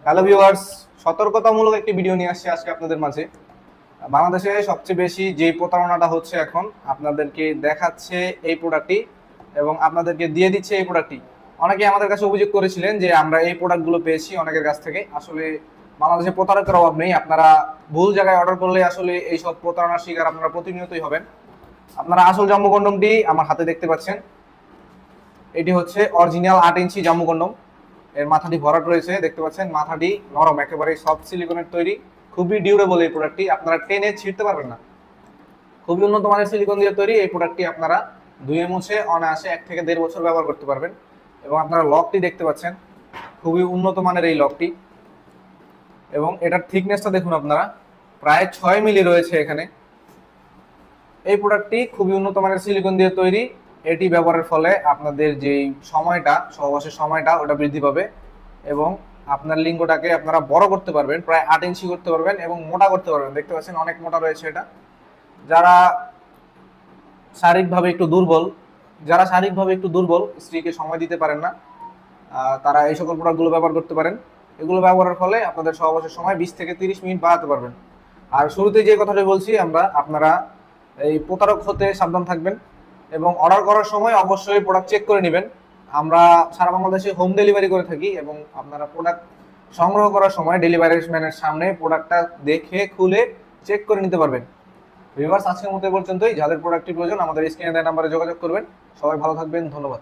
Hello viewers, সতর্কতামূলক একটি video নিয়ে আসছি আজকে আপনাদের মাঝে। বাংলাদেশে সবচেয়ে বেশি যে প্রতারণাটা হচ্ছে এখন, আপনাদেরকে দেখাচ্ছে এই প্রোডাক্টটি এবং আপনাদেরকে দিয়ে দিচ্ছে এই প্রোডাক্টটি। অনেকে আমাদের কাছে অভিযোগ করেছিলেন যে আমরা এই প্রোডাক্টগুলো পেয়েছি অনেকের কাছ থেকে। আসলে বাংলাদেশে প্রতারকের অভাব নেই, আপনারা ভুল জায়গায় অর্ডার করলে আসলে এইসব প্রতারণার শিকার আপনারা প্রতিনিয়তই হবেন। আপনারা আসল জাম্বু কন্ডমটি আমার হাতে দেখতে পাচ্ছেন। এটি হচ্ছে অরিজিনাল 8 ইঞ্চি জাম্বু কন্ডম। এর মাথাটি ভরাট রয়েছে, দেখতে পাচ্ছেন। মাথাটি নরম, একেবারে সফট সিলিকনের তৈরি, খুবই ডিউরেবল এই প্রোডাক্টটি, আপনারা টেনে ছিঁড়তে পারবেন না। খুবই উন্নত মানের সিলিকন দিয়ে তৈরি এই প্রোডাক্টটি আপনারা ধুয়ে মুছে অনায়াসে 1 থেকে 1.5 বছর ব্যবহার করতে পারবেন। এবং আপনারা লকটি দেখতে পাচ্ছেন, খুবই উন্নত মানের এই লকটি। এবং এটার থিকনেসটা দেখুন আপনারা, প্রায় 6 মিলি রয়েছে এখানে। এই প্রোডাক্টটি খুবই উন্নত মানের সিলিকন দিয়ে তৈরি। এটি ব্যবহারের ফলে আপনাদের যেই সময়টা, সহবাসের সময়টা, ওটা বৃদ্ধি পাবে এবং আপনার লিঙ্গটাকে আপনারা বড় করতে পারবেন, প্রায় 8 ইঞ্চি করতে পারবেন এবং মোটা করতে পারবেন। দেখতে পাচ্ছেন অনেক মোটা রয়েছে এটা। যারা শারীরিকভাবে একটু দুর্বল, স্ত্রীকে সময় দিতে পারেন না, তারা এই সকল প্রোডাক্টগুলো ব্যবহার করতে পারেন। এগুলো ব্যবহারের ফলে আপনাদের সহবাসের সময় 20 থেকে 30 মিনিট বাড়াতে পারবেন। আর শুরুতে যে কথাটা বলছি আপনারা এই প্রতারক হতে সাবধান থাকবেন এবং অর্ডার করার সময় অবশ্যই প্রোডাক্ট চেক করে নেবেন। আমরা সারা বাংলাদেশে হোম ডেলিভারি করে থাকি এবং আপনারা প্রোডাক্ট সংগ্রহ করার সময় ডেলিভারি ম্যানের সামনে প্রোডাক্টটা দেখে খুলে চেক করে নিতে পারবেন। ভিউয়ার্স, আজকের মতো এ পর্যন্তই। যাদের প্রোডাক্টটি প্রয়োজন আমাদের স্ক্রিনে দেওয়া নাম্বারে যোগাযোগ করবেন। সবাই ভালো থাকবেন, ধন্যবাদ।